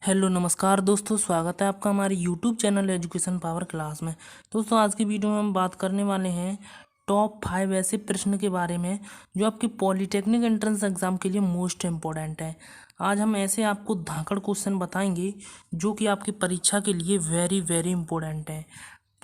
Hello नमस्कार दोस्तों, स्वागत है आपका हमारे YouTube channel education power class में। दोस्तों आज की वीडियो में हम बात करने वाले हैं टॉप 5 ऐसे प्रश्न के बारे में जो आपके पॉलिटेक्निक एंट्रेंस एग्जाम के लिए मोस्ट इम्पोर्टेंट है। आज हम ऐसे आपको धाकड़ क्वेश्चन बताएंगे जो कि आपकी परीक्षा के लिए वेरी वेरी इंपॉर्टेंट है।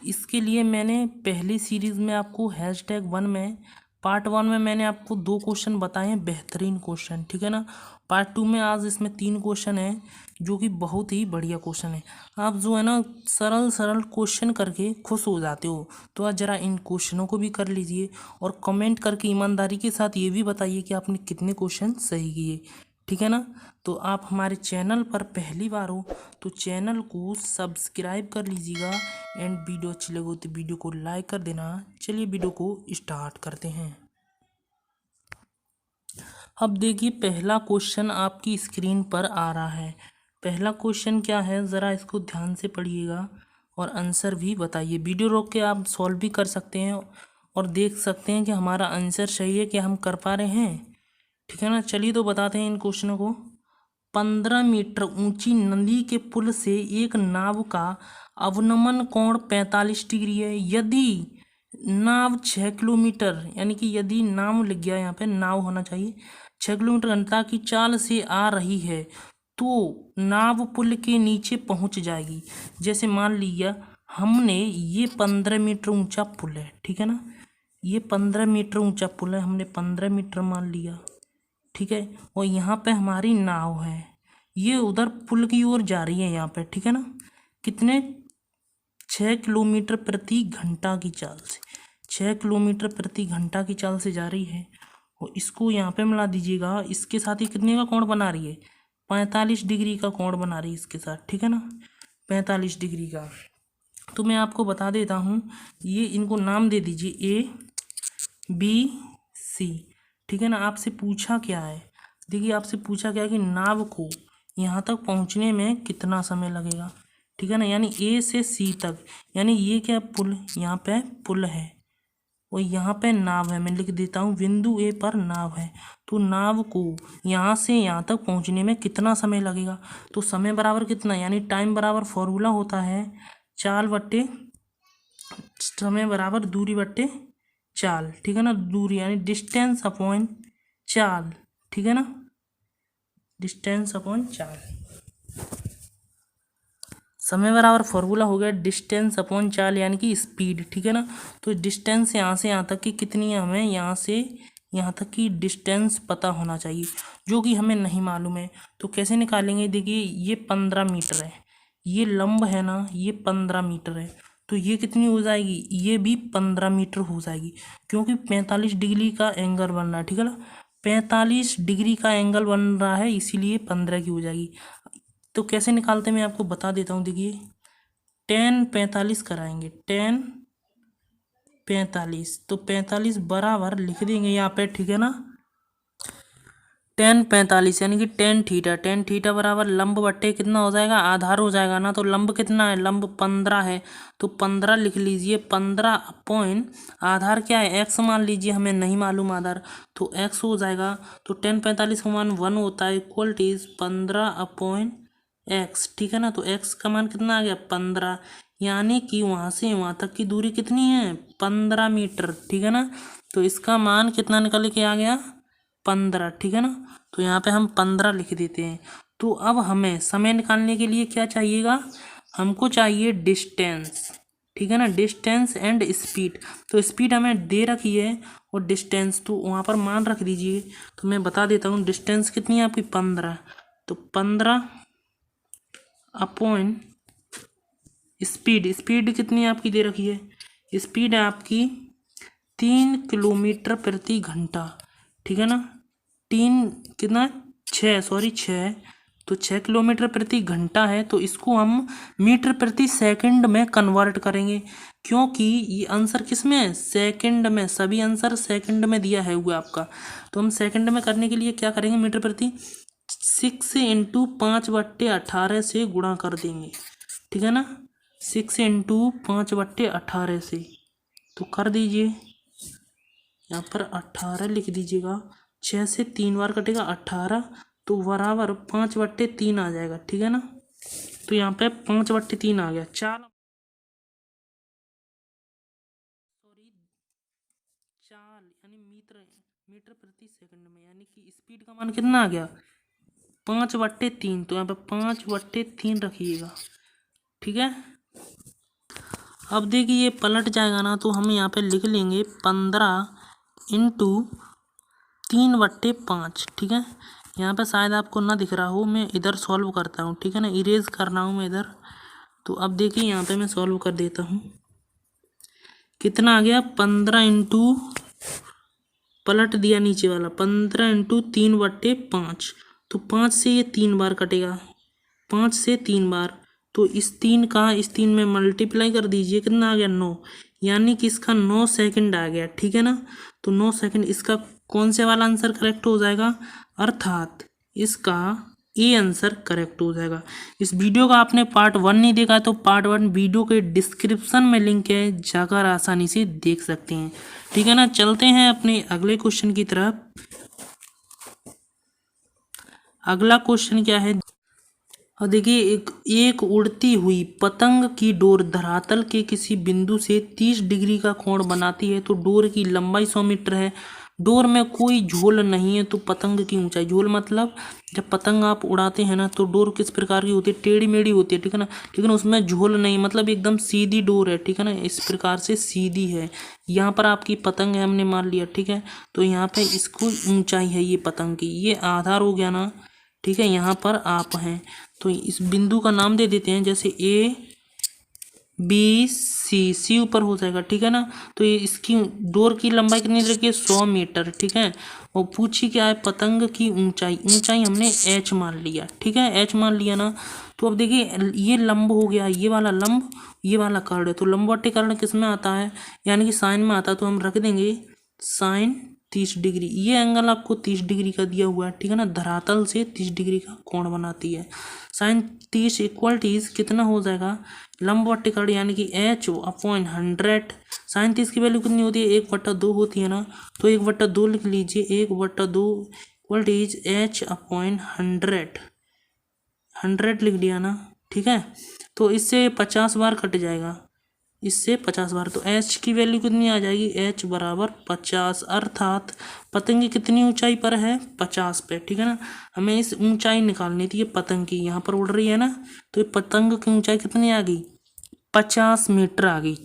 इसके लिए मैंने पहली सीरीज़ में आपको #1 में पार्ट 1 में मैंने आपको 2 क्वेश्चन बताए हैं, बेहतरीन क्वेश्चन, ठीक है ना। पार्ट 2 में आज इसमें 3 क्वेश्चन हैं जो कि बहुत ही बढ़िया क्वेश्चन है। आप जो है ना सरल सरल क्वेश्चन करके खुश हो जाते हो, तो आज ज़रा इन क्वेश्चनों को भी कर लीजिए और कमेंट करके ईमानदारी के साथ ये भी बताइए कि आपने कितने क्वेश्चन सही किए, ठीक है ना। तो आप हमारे चैनल पर पहली बार हो तो चैनल को सब्सक्राइब कर लीजिएगा एंड वीडियो अच्छी लगे तो वीडियो को लाइक कर देना। चलिए वीडियो को स्टार्ट करते हैं। अब देखिए पहला क्वेश्चन आपकी स्क्रीन पर आ रहा है। पहला क्वेश्चन क्या है, ज़रा इसको ध्यान से पढ़िएगा और आंसर भी बताइए। वीडियो रोक के आप सॉल्व भी कर सकते हैं और देख सकते हैं कि हमारा आंसर सही है कि हम कर पा रहे हैं, ठीक है ना। चलिए तो बताते हैं इन क्वेश्चनों को। 15 मीटर ऊंची नदी के पुल से एक नाव का अवनमन कोण 45 डिग्री है। यदि नाव 6 किलोमीटर, यानी कि यदि नाव लिख गया यहाँ पे, नाव होना चाहिए, 6 किलोमीटर घंटा की चाल से आ रही है तो नाव पुल के नीचे पहुंच जाएगी। जैसे मान लिया हमने ये 15 मीटर ऊंचा पुल है, ठीक है ना, ये 15 मीटर ऊंचा पुल है, हमने 15 मीटर मान लिया, ठीक है। और यहाँ पे हमारी नाव है, ये उधर पुल की ओर जा रही है यहाँ पे, ठीक है ना। कितने 6 किलोमीटर प्रति घंटा की चाल से, 6 किलोमीटर प्रति घंटा की चाल से जा रही है। और इसको यहाँ पे मिला दीजिएगा, इसके साथ ही कितने का कोण बना रही है, 45 डिग्री का कोण बना रही है इसके साथ, ठीक है ना, 45 डिग्री का। तो मैं आपको बता देता हूँ, ये इनको नाम दे दीजिए ABC, ठीक है ना। आपसे पूछा क्या है, देखिए आपसे पूछा क्या है कि नाव को यहाँ तक पहुँचने में कितना समय लगेगा, ठीक है ना, यानी A से C तक, यानी ये क्या पुल, यहाँ पे पुल है और यहाँ पे नाव है। मैं लिख देता हूँ बिंदु A पर नाव है, तो नाव को यहाँ से यहाँ तक पहुँचने में कितना समय लगेगा। तो समय बराबर कितना, यानी टाइम बराबर फॉर्मूला होता है चाल बट्टे समय बराबर दूरी बट्टे चाल, ठीक है ना। दूरी यानी डिस्टेंस अपॉन चाल, ठीक है ना, डिस्टेंस अपॉन चाल। समय बराबर फॉर्मूला हो गया डिस्टेंस अपॉन चाल यानी कि स्पीड, ठीक है ना। तो डिस्टेंस यहाँ से यहाँ तक की कितनी है, हमें यहाँ से यहाँ तक की डिस्टेंस पता होना चाहिए जो कि हमें नहीं मालूम है। तो कैसे निकालेंगे, देखिए ये 15 मीटर है, ये लंब है ना, ये 15 मीटर है, तो ये कितनी हो जाएगी, ये भी 15 मीटर हो जाएगी, क्योंकि 45 डिग्री का एंगल बन रहा है, ठीक है ना, 45 डिग्री का एंगल बन रहा है, इसीलिए 15 की हो जाएगी। तो कैसे निकालते हैं मैं आपको बता देता हूँ। देखिए 10 45 कराएंगे, 10 45, तो 45 बराबर लिख देंगे यहाँ पे, ठीक है ना, 10 45 यानी कि 10 थीटा, 10 थीटा बराबर लंब बट्टे कितना हो जाएगा, आधार हो जाएगा ना। तो लंब कितना है, लंब 15 है, तो 15 लिख लीजिए, 15 अपॉन आधार क्या है, x मान लीजिए, हमें नहीं मालूम आधार, तो x हो जाएगा। तो 10 45 का मान 1 होता है, इक्वल टू 15 अपॉन x, ठीक है ना। तो x का मान कितना आ गया, 15, यानी कि वहाँ से वहाँ तक की दूरी कितनी है, 15 मीटर, ठीक है ना। तो इसका मान कितना निकल के आ गया, 15, ठीक है ना। तो यहाँ पे हम 15 लिख देते हैं। तो अब हमें समय निकालने के लिए क्या चाहिएगा, हमको चाहिए डिस्टेंस, ठीक है ना, डिस्टेंस एंड स्पीड। तो स्पीड हमें दे रखी है और डिस्टेंस तो वहाँ पर मान रख दीजिए। तो मैं बता देता हूँ डिस्टेंस कितनी है आपकी, 15, तो 15 अपॉन स्पीड, स्पीड कितनी आपकी दे रखी है, स्पीड है आपकी 3 किलोमीटर प्रति घंटा, ठीक है ना, 3 कितना 6, तो 6 किलोमीटर प्रति घंटा है, तो इसको हम मीटर प्रति सेकंड में कन्वर्ट करेंगे, क्योंकि ये आंसर किस में है, सेकंड में, सभी आंसर सेकंड में दिया है हुआ आपका। तो हम सेकंड में करने के लिए क्या करेंगे, मीटर प्रति 6 इंटू 5/18 से गुणा कर देंगे, ठीक है ना, 6 इंटू 5/18 से, तो कर दीजिए, यहाँ पर 18 लिख दीजिएगा, 6 से 3 बार कटेगा 18, तो बराबर 5/3 आ जाएगा, ठीक है ना। तो यहाँ पे 5/3 आ गया। 4 चाल यानी मीटर मीटर प्रति सेकंड में, यानी कि स्पीड का मान कितना आ गया 5/3। तो यहाँ पे 5/3 रखिएगा, ठीक है। अब देखिए ये पलट जाएगा ना, तो हम यहाँ पे लिख लेंगे 15 इंटू 3/5, ठीक है। यहाँ पे शायद आपको ना दिख रहा हो, मैं इधर सॉल्व करता हूँ, ठीक है ना, इरेज कर रहा हूँ मैं इधर। तो अब देखिए यहाँ पे मैं सॉल्व कर देता हूँ। कितना आ गया 15 इंटू, पलट दिया नीचे वाला, 15 इंटू 3/5। तो 5 से ये 3 बार कटेगा, 5 से 3 बार। तो इस 3 का इस 3 में मल्टीप्लाई कर दीजिए, कितना आ गया 9, यानी कि इसका 9 सेकंड आ गया, ठीक है ना। तो 9 सेकंड इसका कौन से वाला आंसर करेक्ट हो जाएगा, अर्थात इसका ए आंसर करेक्ट हो जाएगा। इस वीडियो का आपने पार्ट 1 नहीं देखा तो पार्ट 1 वीडियो के डिस्क्रिप्शन में लिंक है, जाकर आसानी से देख सकते हैं, ठीक है ना। चलते हैं अपने अगले क्वेश्चन की तरफ। अगला क्वेश्चन क्या है, और देखिए एक उड़ती हुई पतंग की डोर धरातल के किसी बिंदु से 30 डिग्री का कोण बनाती है, तो डोर की लंबाई 100 मीटर है। डोर में कोई झोल नहीं है, तो पतंग की ऊंचाई, झोल मतलब जब पतंग आप उड़ाते हैं ना, तो डोर किस प्रकार की होती है, टेढ़ी मेढ़ी होती है, ठीक है ना। लेकिन उसमें झोल नहीं, मतलब एकदम सीधी डोर है, ठीक है ना, इस प्रकार से सीधी है। यहाँ पर आपकी पतंग है, हमने मान लिया, ठीक है। तो यहाँ पे इसको ऊंचाई है ये पतंग की, ये आधार हो गया ना, ठीक है। यहाँ पर आप हैं, तो इस बिंदु का नाम दे देते हैं, जैसे ए बी सी, सी ऊपर हो जाएगा, ठीक है ना। तो ये इसकी डोर की लंबाई कितनी रखी 100 मीटर, ठीक है। और पूछी क्या है, पतंग की ऊंचाई, ऊंचाई हमने एच मान लिया, ठीक है, एच मान लिया ना। तो अब देखिए ये लंब हो गया, ये वाला लंब, ये वाला कर्ण है। तो लंबवती कर्ण किस में आता है, यानी कि साइन में आता है। तो हम रख देंगे साइन 30 डिग्री। ये एंगल आपको 30 डिग्री का दिया हुआ है, ठीक है ना, धरातल से 30 डिग्री का कोण बनाती है। साइन 30 इक्वल टीज कितना हो जाएगा, लंबवती कर्ण यानी कि h/100। साइन 30 की वैल्यू कितनी होती है, 1/2 होती है ना। तो 1/2 लिख लीजिए, 1/2 इक्वल टीज h/100, 100 लिख दिया ना, ठीक है। तो इससे 50 बार कट जाएगा, इससे 50 बार। तो h की वैल्यू कितनी आ जाएगी, h बराबर 50, अर्थात पतंग की कितनी ऊंचाई पर है, 50 पे, ठीक है ना। हमें इस ऊंचाई निकालनी थी, ये पतंग की यहाँ पर उड़ रही है ना, तो ये पतंग की ऊंचाई कितनी आ गई, 50 मीटर आ गई,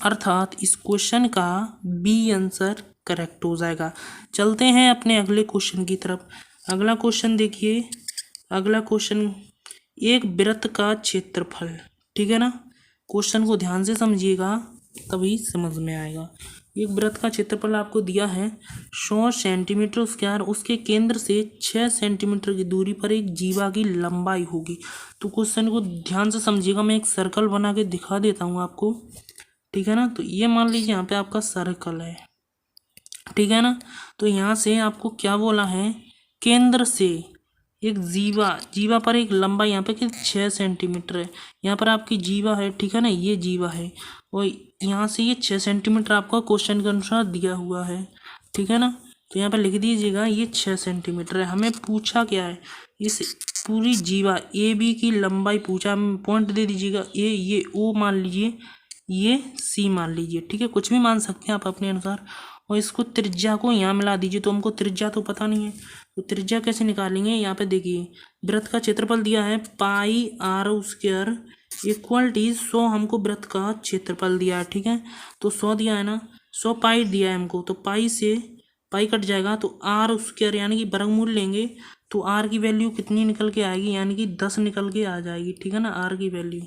अर्थात इस क्वेश्चन का बी आंसर करेक्ट हो जाएगा। चलते हैं अपने अगले क्वेश्चन की तरफ। अगला क्वेश्चन देखिए, अगला क्वेश्चन, एक वृत्त का क्षेत्रफल, ठीक है ना, क्वेश्चन को ध्यान से समझिएगा तभी समझ में आएगा। एक वृत्त का क्षेत्रफल आपको दिया है 100 सेंटीमीटर स्क्वायर, उसके केंद्र से 6 सेंटीमीटर की दूरी पर एक जीवा की लंबाई होगी। तो क्वेश्चन को ध्यान से समझिएगा, मैं एक सर्कल बना के दिखा देता हूँ आपको, ठीक है ना। तो ये मान लीजिए यहाँ पे आपका सर्कल है, ठीक है ना। तो यहाँ से आपको क्या बोला है, केंद्र से एक जीवा पर एक लंबाई यहाँ पे कि 6 सेंटीमीटर है। यहाँ पर आपकी जीवा है, ठीक है ना, ये जीवा है, और यहाँ से ये 6 सेंटीमीटर आपका क्वेश्चन के अनुसार दिया हुआ है, ठीक है ना। तो यहाँ पर लिख दीजिएगा ये 6 सेंटीमीटर है। हमें पूछा क्या है, इस पूरी जीवा ए बी की लंबाई पूछा, पॉइंट दे दीजिएगा, ये ओ मान लीजिए, ये सी मान लीजिए, ठीक है, कुछ भी मान सकते हैं आप अपने अनुसार। और इसको त्रिज्या को यहाँ मिला दीजिए, तो हमको त्रिज्या तो पता नहीं है, तो त्रिज्या कैसे निकालेंगे। यहाँ पे देखिए वृत्त का क्षेत्रफल दिया है πr² इक्वल टी 100, हमको वृत्त का क्षेत्रफल दिया है, ठीक है। तो 100 दिया है ना, 100 पाई दिया है हमको, तो पाई से पाई कट जाएगा, तो r² यानी कि वर्गमूल लेंगे, तो r की वैल्यू कितनी निकल के आएगी, यानी कि 10 निकल के आ जाएगी, ठीक है ना, r की वैल्यू।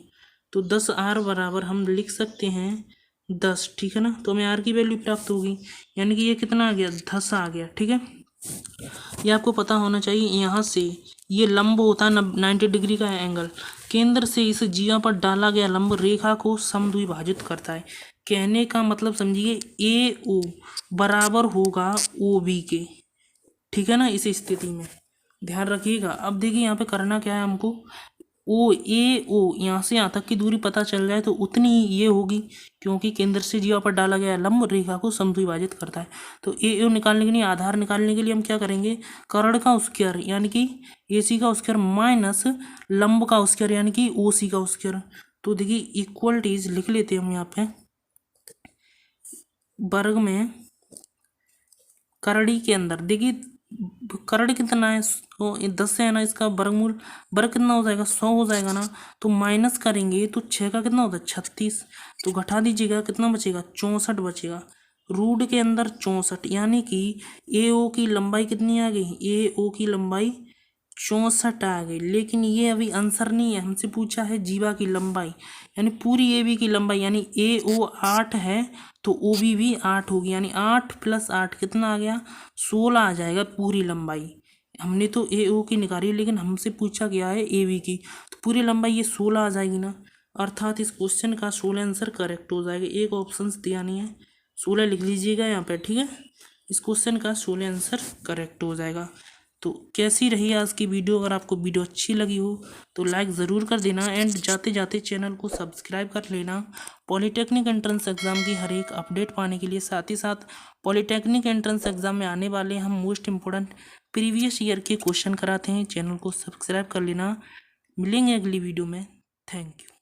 तो 10r बराबर हम लिख सकते हैं 10, ठीक है ना। तो हमें r की वैल्यू प्राप्त होगी, यानी कि ये कितना आ गया, 10 आ गया, ठीक है। ये आपको पता होना चाहिए। यहाँ से ये लंब होता है 90 डिग्री का एंगल, केंद्र से इस जीवा पर डाला गया लंब रेखा को समद्विभाजित करता है। कहने का मतलब समझिए ए ओ बराबर होगा ओ बी के, ठीक है ना। इस स्थिति में ध्यान रखिएगा। अब देखिए यहाँ पे करना क्या है हमको, ओ ए ओ यहाँ से यहाँ तक की दूरी पता चल जाए तो उतनी ही ये होगी, क्योंकि केंद्र से जीवा पर डाला गया लंब रेखा को समद्विभाजित करता है। तो ए ओ निकालने के लिए, आधार निकालने के लिए हम क्या करेंगे, कर्ण का स्क्वायर यानी कि ए सी का स्क्वायर माइनस लंब का स्क्वायर यानी कि ओ सी का स्क्वायर। तो देखिए इक्वलिटीज लिख लेते हैं हम यहाँ पे, वर्ग में करड़ी के अंदर देखिए कर्ण कितना है, 10 है ना, इसका वर्गमूल वर्ग कितना हो जाएगा, 100 हो जाएगा ना। तो माइनस करेंगे तो 6 का कितना होता है, 36। तो घटा दीजिएगा, कितना बचेगा, 64 बचेगा। रूट के अंदर 64 यानी कि ए ओ की लंबाई कितनी आ गई, ए ओ की लंबाई 64 आ गई। लेकिन ये अभी आंसर नहीं है, हमसे पूछा है जीवा की लंबाई यानी पूरी ए बी की लंबाई, यानी ए ओ 8 है तो ओ बी भी 8 होगी, यानी 8 + 8 कितना आ गया, 16 आ जाएगा पूरी लंबाई। हमने तो ए ओ की निकाली लेकिन हमसे पूछा गया है ए बी की, तो पूरी लंबाई ये 16 आ जाएगी ना। अर्थात इस क्वेश्चन का 16 आंसर करेक्ट हो जाएगा। एक ऑप्शन दिया नहीं है, 16 लिख लीजिएगा यहाँ पे, ठीक है। इस क्वेश्चन का 16 आंसर करेक्ट हो जाएगा। तो कैसी रही आज की वीडियो, अगर आपको वीडियो अच्छी लगी हो तो लाइक ज़रूर कर देना एंड जाते जाते चैनल को सब्सक्राइब कर लेना पॉलीटेक्निक एंट्रेंस एग्ज़ाम की हर एक अपडेट पाने के लिए। साथ ही साथ पॉलीटेक्निक एंट्रेंस एग्ज़ाम में आने वाले हम मोस्ट इम्पोर्टेंट प्रीवियस ईयर के क्वेश्चन कराते हैं, चैनल को सब्सक्राइब कर लेना। मिलेंगे अगली वीडियो में, थैंक यू।